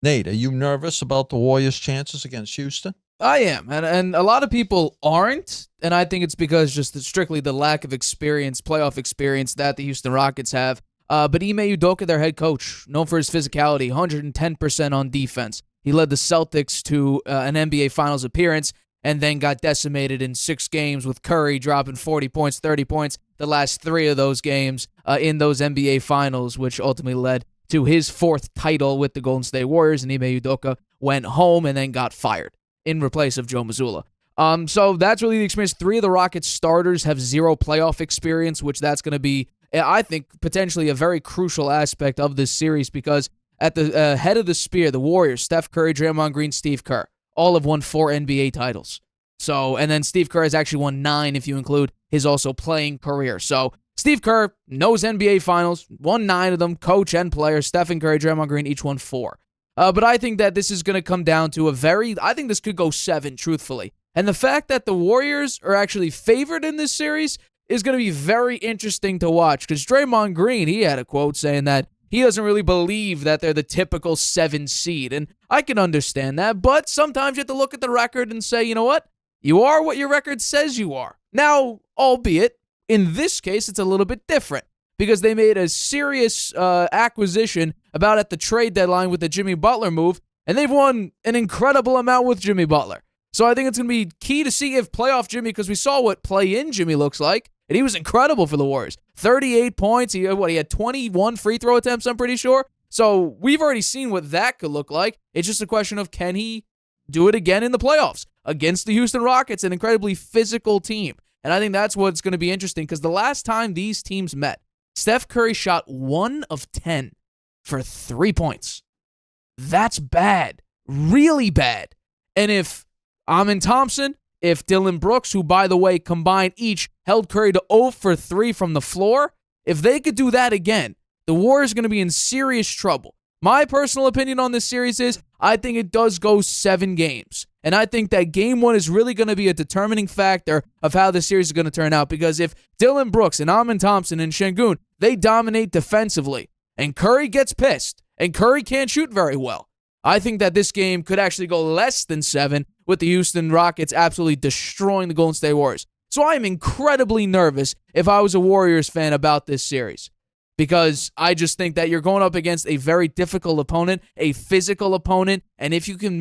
Nate, are you nervous about the Warriors' chances against Houston? I am, and a lot of people aren't, and I think it's because just strictly the lack of experience, playoff experience that the Houston Rockets have. But Ime Udoka, their head coach, known for his physicality, 110% on defense. He led the Celtics to an NBA Finals appearance and then got decimated in 6 games with Curry dropping 40 points, 30 points the last 3 of those games in those NBA Finals, which ultimately led to his 4th title with the Golden State Warriors, and Ime Udoka went home and then got fired in replace of Joe Mazzulla. So that's really the experience. 3 of the Rockets starters have 0 playoff experience, which that's going to be, I think, potentially a very crucial aspect of this series because at the head of the spear, the Warriors, Steph Curry, Draymond Green, Steve Kerr, all have won 4 NBA titles. So, and then Steve Kerr has actually won 9 if you include his also playing career. So Steve Kerr knows NBA Finals, won 9 of them, coach and player. Stephen Curry, Draymond Green, each won 4. But I think that this is going to come down to I think this could go 7, truthfully. And the fact that the Warriors are actually favored in this series is going to be very interesting to watch because Draymond Green, he had a quote saying that he doesn't really believe that they're the typical 7 seed. And I can understand that, but sometimes you have to look at the record and say, you know what? You are what your record says you are. Now, albeit, in this case, it's a little bit different because they made a serious acquisition about at the trade deadline with the Jimmy Butler move, and they've won an incredible amount with Jimmy Butler. So I think it's going to be key to see if playoff Jimmy, because we saw what play-in Jimmy looks like, and he was incredible for the Warriors. 38 points, he had 21 free throw attempts, I'm pretty sure. So we've already seen what that could look like. It's just a question of can he do it again in the playoffs against the Houston Rockets, an incredibly physical team. And I think that's what's going to be interesting because the last time these teams met, Steph Curry shot 1 of 10 for 3 points. That's bad. Really bad. And if Amen Thompson, if Dylan Brooks, who, by the way, combined each held Curry to 0 for 3 from the floor, if they could do that again, the Warriors are going to be in serious trouble. My personal opinion on this series is I think it does go 7 games. And I think that game 1 is really going to be a determining factor of how the series is going to turn out. Because if Dylan Brooks and Amen Thompson and Şengün, they dominate defensively, and Curry gets pissed, and Curry can't shoot very well, I think that this game could actually go less than 7 with the Houston Rockets absolutely destroying the Golden State Warriors. So I am incredibly nervous if I was a Warriors fan about this series. Because I just think that you're going up against a very difficult opponent, a physical opponent, and if you can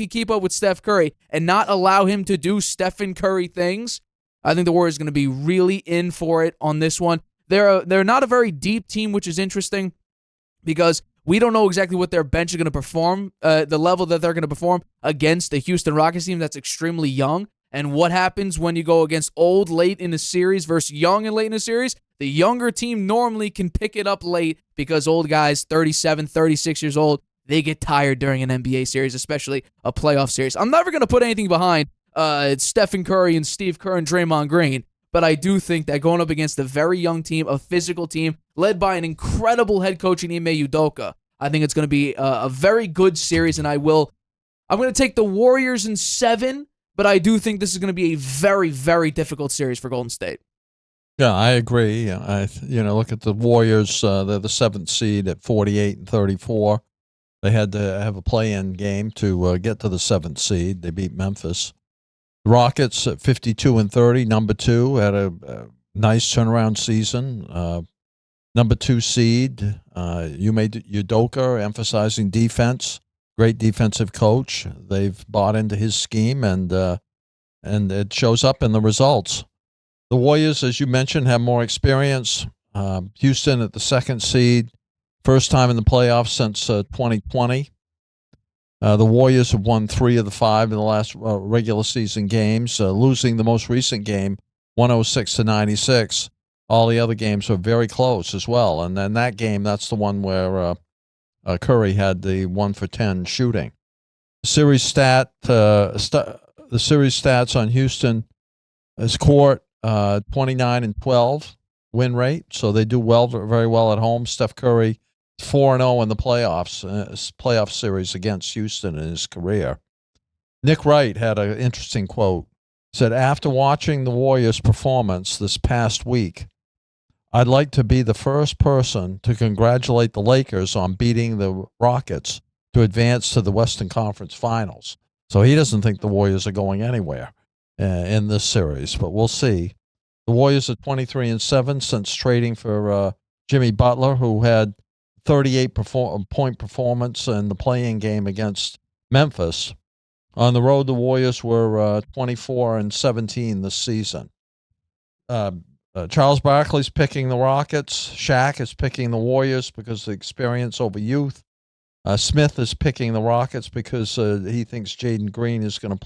keep up with Steph Curry and not allow him to do Stephen Curry things, I think the Warriors are going to be really in for it on this one. They're not a very deep team, which is interesting because we don't know exactly what their bench is going to perform, the level that they're going to perform against the Houston Rockets team that's extremely young. And what happens when you go against old late in a series versus young and late in a series? The younger team normally can pick it up late because old guys, 37, 36 years old, they get tired during an NBA series, especially a playoff series. I'm never going to put anything behind Stephen Curry and Steve Kerr and Draymond Green, but I do think that going up against a very young team, a physical team, led by an incredible head coach in Ime Udoka, I think it's going to be a very good series, and I'm going to take the Warriors in 7, but I do think this is going to be a very, very difficult series for Golden State. Yeah, I agree. Look at the Warriors. They're the 7th seed at 48-34. They had to have a play-in game to get to the 7th seed. They beat Memphis. The Rockets at 52-30, number 2, had a nice turnaround season. Number 2 seed, Udoka, emphasizing defense. Great defensive coach. They've bought into his scheme, and it shows up in the results. The Warriors, as you mentioned, have more experience. Houston at the 2nd seed, first time in the playoffs since 2020. The Warriors have won 3 of the 5 in the last regular season games, losing the most recent game, 106-96. All the other games were very close as well. And then that game, that's the one where Curry had the 1 for 10 shooting. The series stats on Houston is court 29-12 win rate, so they do very well at home. Steph Curry 4-0 in the playoff series against Houston in his career. Nick Wright had an interesting quote. He said, "After watching the Warriors' performance this past week, I'd like to be the first person to congratulate the Lakers on beating the Rockets to advance to the Western Conference Finals. So he doesn't think the Warriors are going anywhere in this series, but we'll see. The Warriors are 23-7 since trading for Jimmy Butler, who had 38-point performance in the play-in game against Memphis. On the road, the Warriors were 24-17 this season. Charles Barkley's picking the Rockets. Shaq is picking the Warriors because of experience over youth. Smith is picking the Rockets because he thinks Jalen Green is going to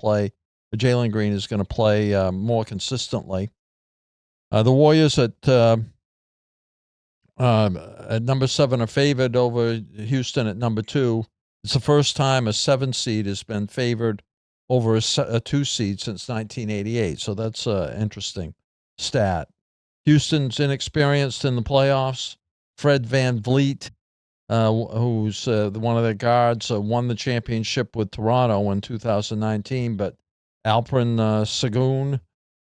play more consistently. The Warriors at number 7 are favored over Houston at number 2. It's the first time a 7 seed has been favored over a 2 seed since 1988. So that's an interesting stat. Houston's inexperienced in the playoffs. Fred VanVleet, who's one of their guards, won the championship with Toronto in 2019, but Alperen Şengün,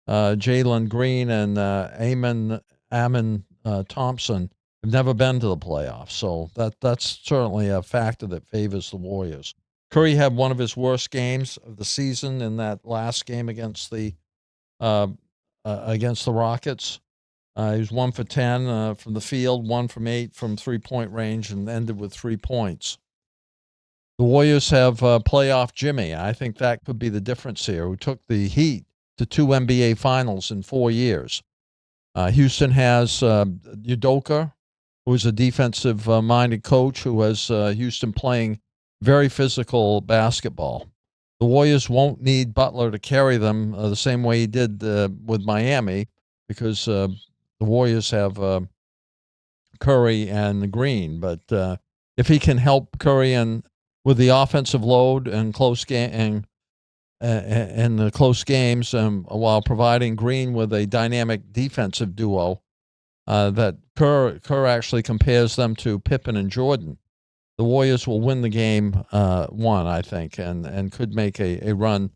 Jalen Green, and Amen Thompson have never been to the playoffs, so that's certainly a factor that favors the Warriors. Curry had one of his worst games of the season in that last game against the Rockets. He was 1 for 10 from the field, 1 from 8 from 3-point range, and ended with 3 points. The Warriors have playoff Jimmy. I think that could be the difference here, who took the Heat to 2 NBA Finals in 4 years. Houston has Udoka, who is a defensive-minded coach who has Houston playing very physical basketball. The Warriors won't need Butler to carry them the same way he did with Miami, because the Warriors have Curry and Green. But if he can help Curry with the offensive load and close game and the close games, while providing Green with a dynamic defensive duo, that Kerr actually compares them to Pippen and Jordan, the Warriors will win the game 1, I think, and could make a run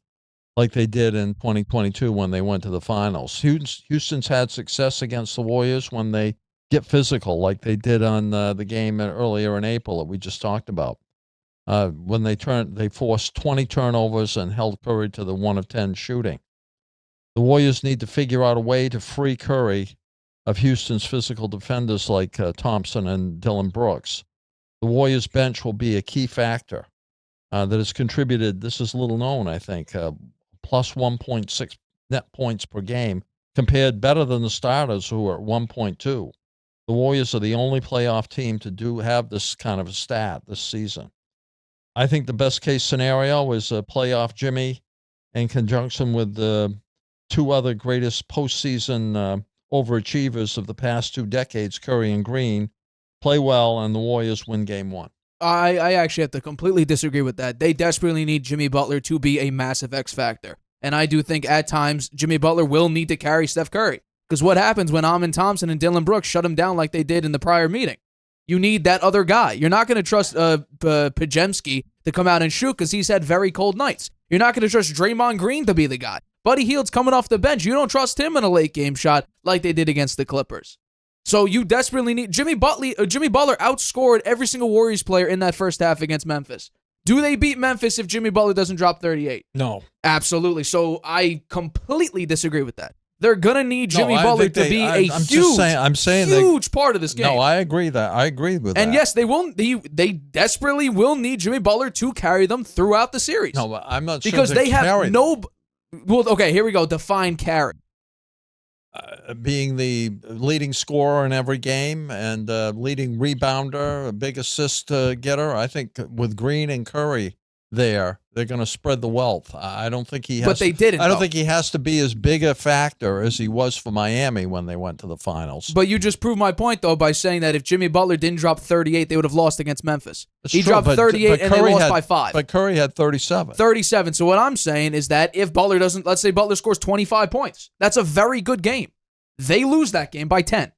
like they did in 2022 when they went to the finals. Houston's had success against the Warriors when they get physical, like they did on the game earlier in April that we just talked about. When they forced 20 turnovers and held Curry to the 1 of 10 shooting. The Warriors need to figure out a way to free Curry of Houston's physical defenders like Thompson and Dillon Brooks. The Warriors bench will be a key factor that has contributed, this is little known, I think, plus 1.6 net points per game, compared better than the starters who are at 1.2. The Warriors are the only playoff team to have this kind of a stat this season. I think the best case scenario is a playoff Jimmy in conjunction with the 2 other greatest postseason overachievers of the past 2 decades, Curry and Green, play well, and the Warriors win game 1. I actually have to completely disagree with that. They desperately need Jimmy Butler to be a massive X factor. And I do think at times Jimmy Butler will need to carry Steph Curry. Because what happens when Amen Thompson and Dillon Brooks shut him down like they did in the prior meeting? You need that other guy. You're not going to trust Pajemski to come out and shoot because he's had very cold nights. You're not going to trust Draymond Green to be the guy. Buddy Hield's coming off the bench. You don't trust him in a late game shot like they did against the Clippers. So you desperately need Jimmy Butler outscored every single Warriors player in that first half against Memphis. Do they beat Memphis if Jimmy Butler doesn't drop 38? No. Absolutely. So I completely disagree with that. They're going to need Jimmy Butler to be a huge part of this game. No, I agree with that. And yes, they desperately will need Jimmy Butler to carry them throughout the series. No, I'm not sure because they have no. Well, okay, here we go. Define carry. Being the leading scorer in every game and leading rebounder, a big assist getter. I think with Green and Curry they're going to spread the wealth. I don't think he has. But they didn't. I don't think he has to be as big a factor as he was for Miami when they went to the finals. But you just proved my point, though, by saying that if Jimmy Butler didn't drop 38, they would have lost against Memphis. He dropped 38 and they lost by 5. But Curry had 37. 37. So what I'm saying is that if Butler doesn't, let's say Butler scores 25 points, that's a very good game. They lose that game by 10.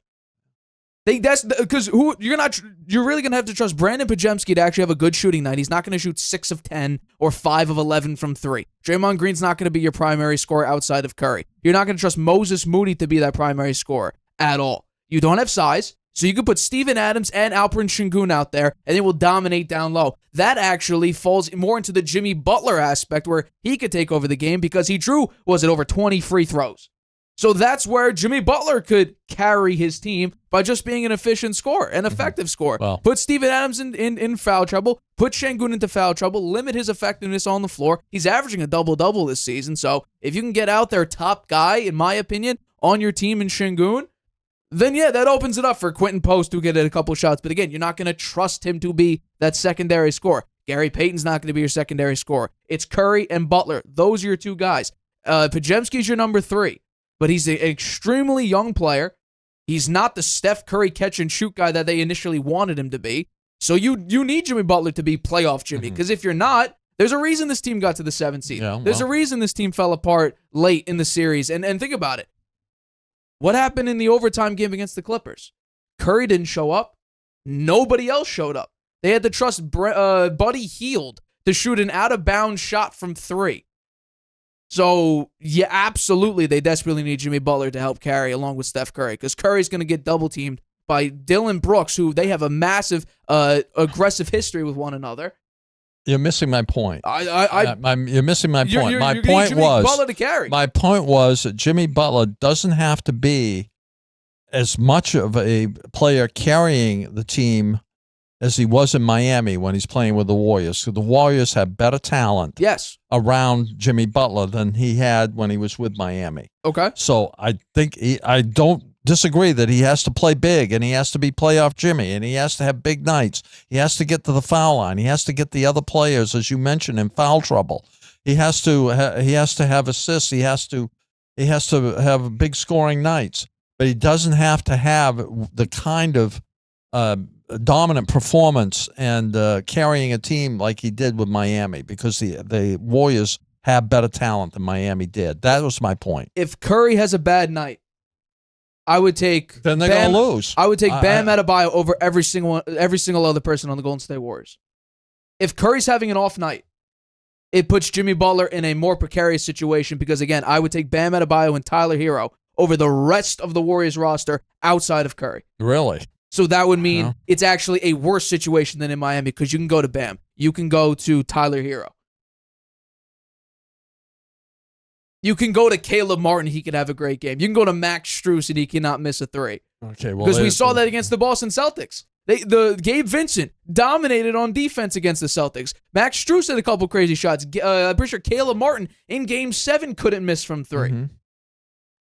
Because you're really gonna have to trust Brandon Pajemski to actually have a good shooting night. He's not gonna shoot 6 of 10 or 5 of 11 from 3. Draymond Green's not gonna be your primary scorer outside of Curry. You're not gonna trust Moses Moody to be that primary scorer at all. You don't have size, So you could put Steven Adams and Alperen Şengün out there, and they will dominate down low. That actually falls more into the Jimmy Butler aspect, where he could take over the game because he drew, over 20 free throws. So that's where Jimmy Butler could carry his team by just being an efficient scorer, an effective scorer. Well, put Steven Adams in foul trouble, put Şengün into foul trouble, limit his effectiveness on the floor. He's averaging a double-double this season, so if you can get out there top guy, in my opinion, on your team in Şengün, then yeah, that opens it up for Quentin Post to get a couple shots. But again, you're not going to trust him to be that secondary scorer. Gary Payton's not going to be your secondary scorer. It's Curry and Butler. Those are your two guys. Podziemski's your number 3. But he's an extremely young player. He's not the Steph Curry catch-and-shoot guy that they initially wanted him to be. So you need Jimmy Butler to be playoff Jimmy. Because if you're not, there's a reason this team got to the 7th seed. Yeah, there's a reason this team fell apart late in the series. And think about it. What happened in the overtime game against the Clippers? Curry didn't show up. Nobody else showed up. They had to trust Buddy Hield to shoot an out-of-bounds shot from 3. So, yeah, absolutely, they desperately need Jimmy Butler to help carry along with Steph Curry, because Curry's going to get double-teamed by Dylan Brooks, who they have a massive aggressive history with one another. You're missing my point. You're missing my point. My point was Butler to carry. My point was that Jimmy Butler doesn't have to be as much of a player carrying the team as he was in Miami when he's playing with the Warriors. So the Warriors have better talent around Jimmy Butler than he had when he was with Miami. Okay. So I think I don't disagree that he has to play big and he has to be playoff Jimmy and he has to have big nights. He has to get to the foul line. He has to get the other players, as you mentioned, in foul trouble. He has to have assists. He has to have big scoring nights. But he doesn't have to have the kind of dominant performance and carrying a team like he did with Miami, because the Warriors have better talent than Miami did. That was my point. If Curry has a bad night, I would take then they're going to lose. I would take Bam Adebayo over every single other person on the Golden State Warriors. If Curry's having an off night, it puts Jimmy Butler in a more precarious situation, because again, I would take Bam Adebayo and Tyler Hero over the rest of the Warriors roster outside of Curry. Really? So that would mean it's actually a worse situation than in Miami, because you can go to Bam. You can go to Tyler Hero. You can go to Caleb Martin. He could have a great game. You can go to Max Strus, and he cannot miss a 3. Okay, well, because we saw that against the Boston Celtics. The Gabe Vincent dominated on defense against the Celtics. Max Strus had a couple crazy shots. I'm pretty sure Caleb Martin in Game 7 couldn't miss from 3. Mm-hmm.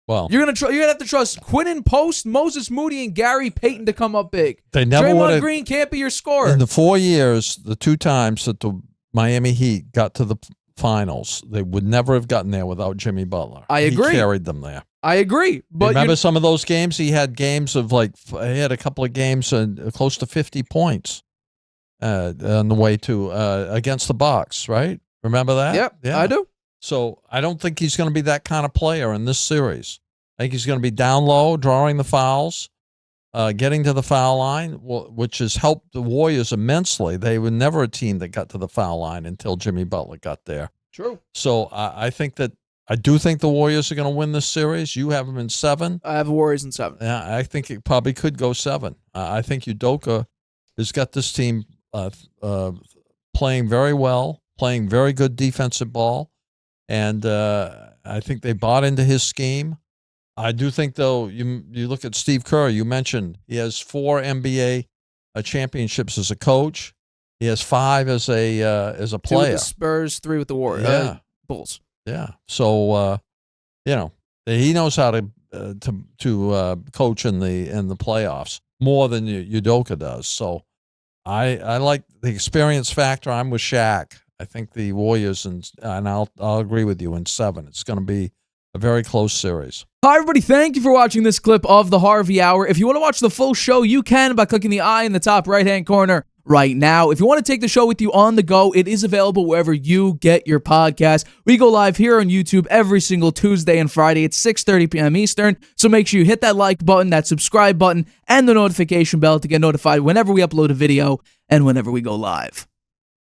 Well, you're gonna have to trust Quentin Post, Moses Moody, and Gary Payton to come up big. They never Draymond Green can't be your scorer. In the 4 years, the 2 times that the Miami Heat got to the finals, they would never have gotten there without Jimmy Butler. I agree. He carried them there. I agree. But remember some of those games? He had games of he had a couple of games close to 50 points on the way to against the Bucks, right? Remember that? Yep, yeah, I do. So I don't think he's going to be that kind of player in this series. I think he's going to be down low, drawing the fouls, getting to the foul line, which has helped the Warriors immensely. They were never a team that got to the foul line until Jimmy Butler got there. True. So I do think the Warriors are going to win this series. You have them in 7. I have the Warriors in 7. Yeah, I think it probably could go 7. I think Udoka has got this team playing very well, playing very good defensive ball, and I think they bought into his scheme. I do think, though, you look at Steve Kerr. You mentioned he has 4 NBA championships as a coach. He has 5 as a player. 2 with the Spurs, 3 with the Warriors. Bulls. Yeah. So he knows how to coach in the playoffs more than Udoka does. So I like the experience factor. I'm with Shaq. I think the Warriors and I'll agree with you in 7. It's going to be a very close series. Hi, everybody. Thank you for watching this clip of the Harvey Hour. If you want to watch the full show, you can by clicking the I in the top right-hand corner right now. If you want to take the show with you on the go, it is available wherever you get your podcast. We go live here on YouTube every single Tuesday and Friday at 6:30 p.m. Eastern. So make sure you hit that like button, that subscribe button, and the notification bell to get notified whenever we upload a video and whenever we go live.